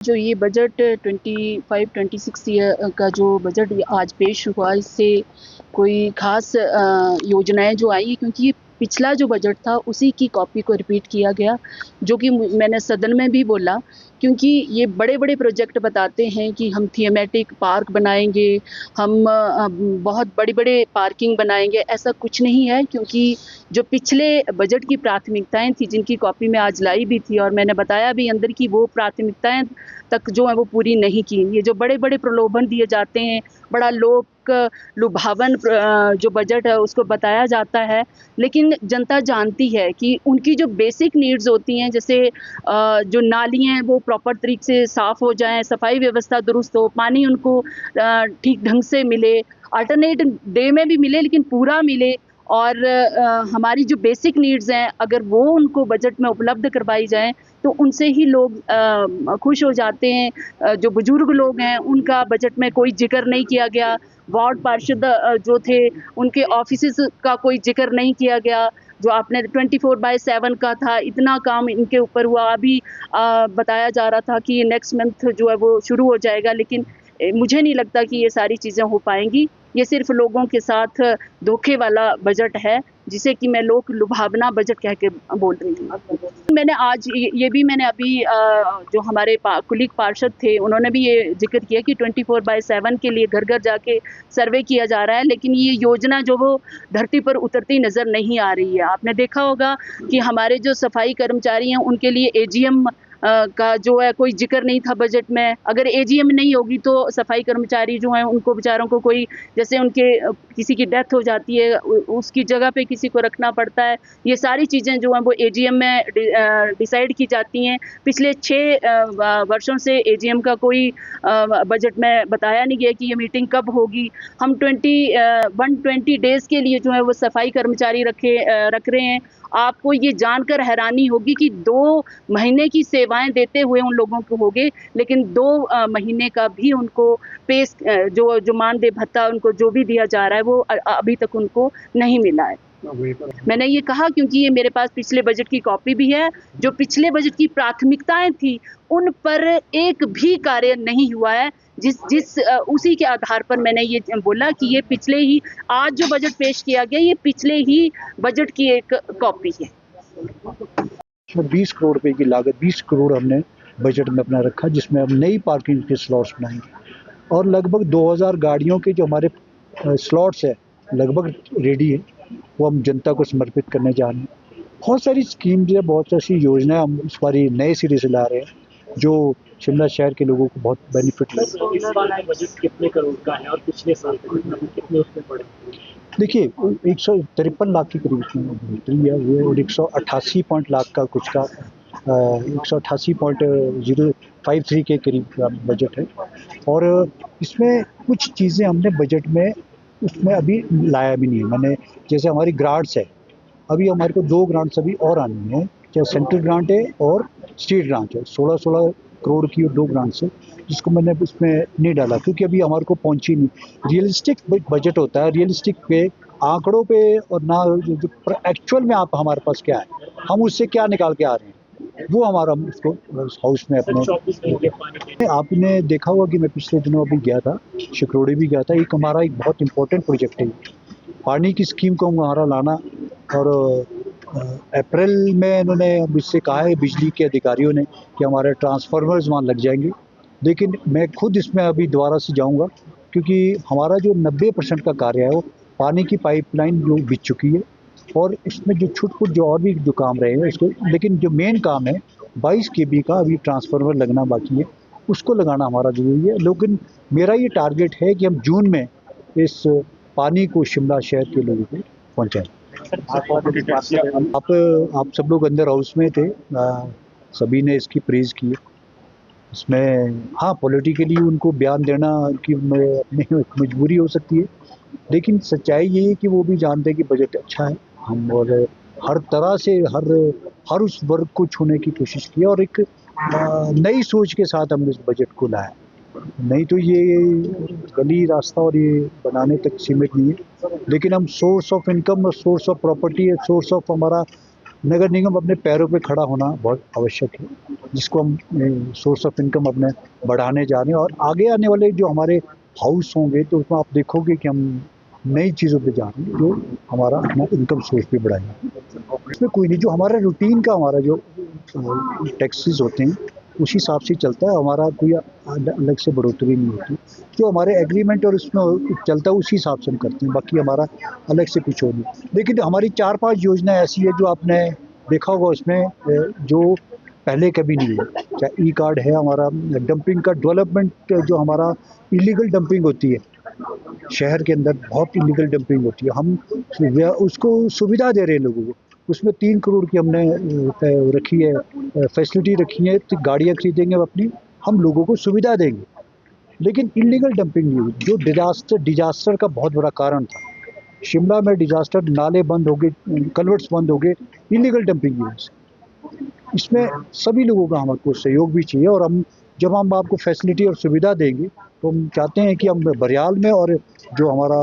जो ये budget 25-26 year का जो बजट आज पेश हुआ, इससे कोई ख़ास योजनाएँ जो आई, क्योंकि ये पिछला जो बजट था उसी की कॉपी को रिपीट किया गया, जो कि मैंने सदन में भी बोला, क्योंकि ये बड़े-बड़े प्रोजेक्ट बताते हैं कि हम थीमेटिक पार्क बनाएँगे, हम बहुत बड़े-बड़े पार्किंग बनाएँगे, ऐसा कुछ नहीं है, क्योंकि जो पिछले बजट की प्राथमिकताएँ थी, जिनकी कॉपी मैं आज लाई भी थी और मैंने बताया भी अंदर कि वो प्राथमिकताएँ तक जो है वो पूरी नहीं की। ये जो बड़े-बड़े प्रलोभन दिए जाते हैं, बड़ा लोक लुभावन जो बजट है उसको बताया जाता है, लेकिन जनता जानती है कि उनकी जो बेसिक नीड्स होती हैं, जैसे जो नालियाँ हैं वो प्रॉपर तरीके से साफ़ हो जाएँ, सफाई व्यवस्था दुरुस्त हो, पानी उनको ठीक ढंग से मिले, अल्टरनेट डे में भी मिले लेकिन पूरा मिले, और हमारी जो बेसिक नीड्स हैं अगर वो उनको बजट में उपलब्ध करवाई जाएँ, तो उनसे ही लोग खुश हो जाते हैं। जो बुजुर्ग लोग हैं उनका बजट में कोई ज़िक्र नहीं किया गया, वार्ड पार्षद जो थे उनके ऑफ़िसेज़ का कोई ज़िक्र नहीं किया गया, जो आपने 24/7 का था, इतना काम इनके ऊपर हुआ। अभी बताया जा रहा था कि नेक्स्ट मंथ जो है वो शुरू हो जाएगा, लेकिन मुझे नहीं लगता कि ये सारी चीज़ें हो पाएँगी। ये सिर्फ़ लोगों के साथ धोखे वाला बजट है, जिसे कि मैं लोक लुभावना बजट कह के बोल रही हूँ। मैंने आज ये भी मैंने अभी जो हमारे कुलीग पार्षद थे, उन्होंने भी ये ज़िक्र किया कि 24/7 के लिए घर-घर जाके सर्वे किया जा रहा है, लेकिन ये योजना जो वो धरती पर उतरती नज़र नहीं आ रही है। आपने देखा होगा कि हमारे जो सफाई कर्मचारी हैं, उनके लिए एजीएम का जो है कोई ज़िक्र नहीं था बजट में। अगर एजीएम नहीं होगी तो सफाई कर्मचारी जो हैं उनको बेचारों को कोई, जैसे उनके किसी की डेथ हो जाती है, उसकी जगह पे किसी को रखना पड़ता है। ये सारी चीज़ें जो हैं वो एजीएम में डिसाइड की जाती हैं। पिछले 6 वर्षों से एजीएम का कोई बजट में बताया नहीं गया कि ये मीटिंग कब होगी। हम 120 डेज़ के लिए जो है वो सफाई कर्मचारी रख रहे हैं। आपको ये जानकर हैरानी होगी कि 2 महीने की सेवाएँ देते हुए उन लोगों को हो गए, लेकिन 2 महीने का भी उनको जो मानदेय भत्ता उनको जो भी दिया जा रहा है वो अभी तक उनको नहीं मिला है। मैंने ये कहा क्योंकि ये मेरे पास पिछले बजट की कॉपी भी है, जो पिछले बजट की प्राथमिकताएँ थी, उन पर एक भी कार्य नहीं हुआ है। उसी के आधार पर मैंने ये बोला कि ये पिछले ही आज जो बजट पेश किया गया, ये पिछले ही बजट की एक कॉपी है। 20 करोड़ रुपए की लागत, 20 करोड़ हमने बजट में अपना रखा, जिसमें हम नई पार्किंग के स्लॉट्स बनाएंगे और लगभग 2000 गाड़ियों के जो हमारे स्लॉट्स है लगभग रेडी है, वो हम जनता को समर्पित करने जा रहे हैं। बहुत सारी स्कीम्स है, बहुत सारी योजनाएं हम इस बार नए सिरे से ला रहे हैं, जो शिमला शहर के लोगों को बहुत बेनिफिट लगेगा। इस बार बजट कितने करोड़ का है और पिछले साल कितने उसमें पड़े? देखिए 153 लाख के करीब उसमें बढ़ोतरी है वो, और 188 लाख का कुछ का 188.053 के करीब का बजट है। और इसमें कुछ चीज़ें हमने बजट में उसमें अभी लाया भी नहीं है। मैंने जैसे हमारी ग्रांट्स है, अभी हमारे को 2 ग्रांट्स अभी और आनी है, चाहे सेंट्रल ग्रांट है और स्टेट ग्रांट है। 16 करोड़ की 2 ग्रांट्स है, जिसको मैंने उसमें नहीं डाला क्योंकि अभी हमारे को पहुंची नहीं। रियलिस्टिक बजट होता है, रियलिस्टिक पे आंकड़ों पे, और ना जो एक्चुअल में आप हमारे पास क्या है, हम उससे क्या निकाल के आ रहे हैं, वो हमारा उसको हाउस में अपने। आपने देखा होगा कि मैं पिछले दिनों अभी गया था, शिकरोड़ी भी गया था। एक हमारा एक बहुत इंपॉर्टेंट प्रोजेक्ट है पानी की स्कीम को हमारा लाना, और अप्रैल में इन्होंने मुझसे कहा है बिजली के अधिकारियों ने कि हमारे ट्रांसफार्मर्स वहाँ लग जाएंगे, लेकिन मैं खुद इसमें अभी दोबारा से जाऊँगा क्योंकि हमारा जो 90% का कार्य है वो पानी की पाइपलाइन जो बिछ चुकी है, और इसमें जो छुट-पुट जो और भी जो काम रहे हैं उसको, लेकिन जो मेन काम है 22 केवी का अभी ट्रांसफार्मर लगना बाकी है, उसको लगाना हमारा ज़रूरी है। लेकिन मेरा ये टारगेट है कि हम जून में इस पानी को शिमला शहर के लोगों को पहुँचाएँ। आप सब लोग अंदर हाउस में थे, सभी ने इसकी प्रेज़ की। इसमें हाँ, पॉलिटिकली उनको बयान देना कि मजबूरी हो सकती है, लेकिन सच्चाई ये है कि वो भी जानते हैं कि बजट अच्छा है। हम और हर तरह से हर उस वर्ग को छूने की कोशिश की और एक नई सोच के साथ हमने इस बजट को लाया। नहीं तो ये गली रास्ता और ये बनाने तक सीमित नहीं है, लेकिन हम सोर्स ऑफ इनकम और source of property, source of हमारा नगर निगम अपने पैरों पे खड़ा होना बहुत आवश्यक है, जिसको हम सोर्स ऑफ इनकम अपने बढ़ाने जा रहे हैं। और आगे आने वाले जो हमारे हाउस होंगे तो उसमें आप देखोगे कि हम नई चीज़ों पे जा रहे हैं जो हमारा अपना इनकम सोर्स भी बढ़ाएगा। इसमें कोई नहीं, जो हमारा रूटीन का हमारा जो टैक्सेस होते हैं उसी हिसाब से चलता है, हमारा कोई अलग से बढ़ोतरी नहीं होती। जो हमारे एग्रीमेंट और उसमें चलता है उसी हिसाब से हम करते हैं, बाकी हमारा अलग से कुछ हो नहीं। लेकिन हमारी 4-5 योजना ऐसी है जो आपने देखा होगा, उसमें जो पहले कभी नहीं हुआ। चाहे ई कार्ड है, हमारा डंपिंग का डेवलपमेंट, जो हमारा इलीगल डंपिंग होती है शहर के अंदर, बहुत इलीगल डंपिंग होती है, हम उसको सुविधा दे रहे हैं लोगों को। उसमें 3 करोड़ की हमने रखी है, फैसिलिटी रखी है, तो गाड़ियाँ खरीदेंगे अपनी, हम लोगों को सुविधा देंगे। लेकिन इलीगल डंपिंग नहीं हुई, जो डिजास्टर का बहुत बड़ा कारण था। शिमला में डिजास्टर, नाले बंद हो गए, कल्वर्ट्स बंद हो गए, इलीगल डंपिंग की वजह से। इसमें सभी लोगों का हमको सहयोग भी चाहिए, और जब हम आपको फैसिलिटी और सुविधा देंगे तो हम चाहते हैं कि हम बरियाल में और जो हमारा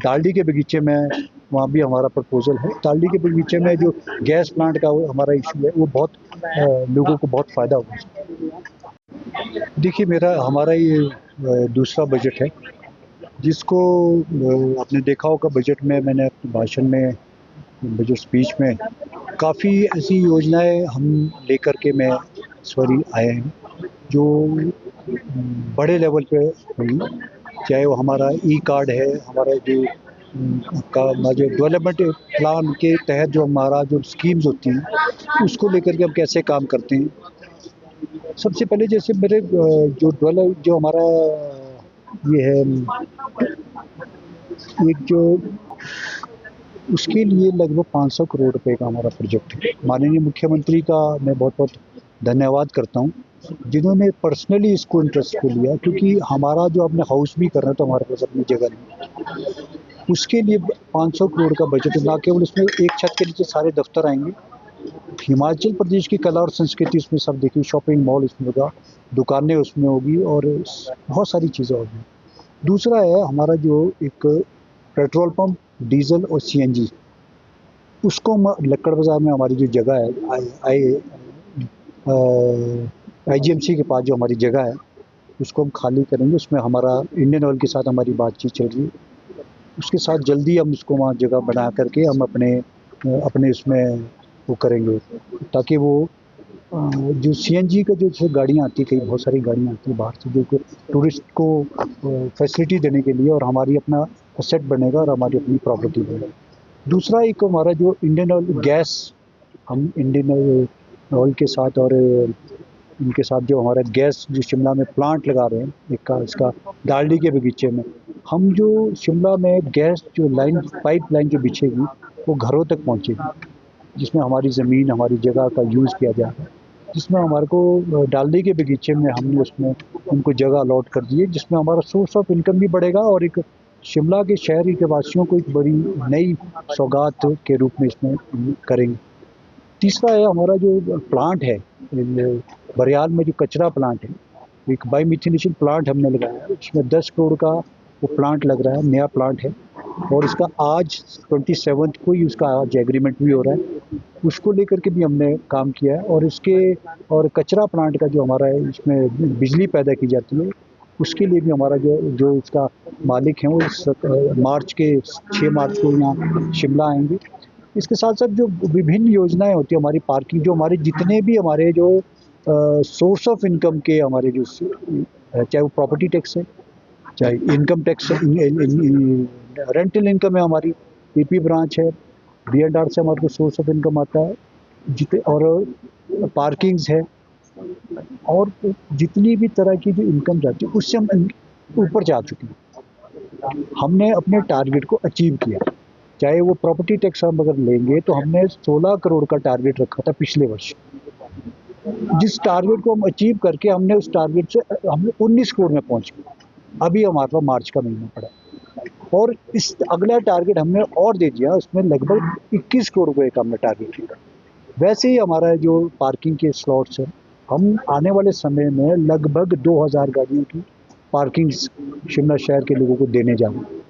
दालडी के बगीचे में, वहाँ भी हमारा प्रपोजल है। दालडी के बगीचे में जो गैस प्लांट का हमारा इशू है, वो बहुत लोगों को बहुत फ़ायदा होगा। देखिए, हमारा ये दूसरा बजट है, जिसको आपने देखा होगा बजट में, मैंने अपने भाषण में, बजट स्पीच में काफ़ी ऐसी योजनाएं हम लेकर के मैं इस बारी आए हैं जो बड़े लेवल पे हुई। चाहे वो हमारा ई कार्ड है, हमारा जो डेवलपमेंट प्लान के तहत जो हमारा जो स्कीम्स होती हैं उसको लेकर के हम कैसे काम करते हैं। सबसे पहले जैसे मेरे जो हमारा ये है, एक जो उसके लिए लगभग 500 करोड़ रुपए का हमारा प्रोजेक्ट है। माननीय मुख्यमंत्री का मैं बहुत बहुत धन्यवाद करता हूँ, जिन्होंने पर्सनली इसको इंटरेस्ट को लिया, क्योंकि हमारा जो अपने हाउस भी करना था, हमारे पास अपनी जगह नहीं, उसके लिए 500 करोड़ का बजट है। ना केवल उसमें एक छत के नीचे सारे दफ्तर आएंगे, हिमाचल प्रदेश की कला और संस्कृति उसमें सब देखिए, शॉपिंग मॉल उसमें होगा, दुकानें उसमें होगी, और बहुत सारी चीज़ें होगी। दूसरा है हमारा जो एक पेट्रोल पंप, डीजल और सीएनजी, उसको हम लक्कड़ बाज़ार में हमारी जो जगह है, आईजीएमसी के पास जो हमारी जगह है, उसको हम खाली करेंगे। उसमें हमारा इंडियन ऑयल के साथ हमारी बातचीत चल रही है, उसके साथ जल्दी हम उसको वहाँ जगह बना करके हम अपने उसमें वो करेंगे, ताकि वो जो सीएनजी का जो गाड़ियाँ आती है, कई बहुत सारी गाड़ियाँ आती है बाहर से, जो टूरिस्ट को फैसिलिटी देने के लिए, और हमारी अपना असेट बनेगा और हमारी अपनी प्रॉपर्टी बनेगी। दूसरा एक हमारा जो इंडियन ऑयल गैस, हम इंडियन ऑयल के साथ और इनके साथ जो हमारा गैस जो शिमला में प्लांट लगा रहे हैं, इसका दालडी के बगीचे में, हम जो शिमला में गैस जो लाइन, पाइप लाइन जो बिछेगी वो घरों तक पहुँचेगी, जिसमें हमारी ज़मीन, हमारी जगह का यूज़ किया जाएगा, जिसमें हमारे को दालडी के बगीचे में हमने उसमें उनको जगह अलॉट कर दी है, जिसमें हमारा सोर्स ऑफ इनकम भी बढ़ेगा और एक शिमला के शहरी के वासियों को एक बड़ी नई सौगात के रूप में इसमें करेंगे। तीसरा है हमारा जो प्लांट है बरियाल में, जो कचरा प्लांट है, एक बायोमिथिनेशन प्लांट हमने लगाया है, उसमें 10 करोड़ का वो प्लांट लग रहा है, नया प्लांट है, और इसका आज 27 को ही उसका आज एग्रीमेंट भी हो रहा है। उसको लेकर के भी हमने काम किया है, और कचरा प्लांट का जो हमारा है, इसमें बिजली पैदा की जाती है, उसके लिए भी हमारा जो इसका मालिक है वो मार्च के 6 मार्च को यहाँ शिमला आएंगे। इसके साथ साथ जो विभिन्न योजनाएं होती है, हमारी पार्किंग, जो हमारे जितने भी हमारे जो सोर्स ऑफ इनकम के हमारे जो, चाहे वो प्रॉपर्टी टैक्स है, चाहे इनकम टैक्स है, रेंटल इनकम है, हमारी पीपी ब्रांच है, B&R से हमारे को सोर्स ऑफ इनकम आता है, और पार्किंग्स है, और जितनी भी तरह की जो इनकम जाती है उससे हम ऊपर जा चुके हैं। हमने अपने टारगेट को अचीव किया। चाहे वो प्रॉपर्टी टैक्स हम अगर लेंगे तो हमने 16 करोड़ का टारगेट रखा था पिछले वर्ष, जिस टारगेट को हम अचीव करके हमने उस टारगेट से हमने 19 करोड़ में पहुंच गए। अभी हमारे पास मार्च का महीना पड़ा, और इस अगला टारगेट हमने और दे दिया, उसमें लगभग 21 करोड़ रुपए का हमने टारगेट लिया। वैसे ही हमारा जो पार्किंग के स्लॉट्स है, हम आने वाले समय में लगभग 2000 गाड़ियों की पार्किंग शिमला शहर के लोगों को देने जा रहे हैं।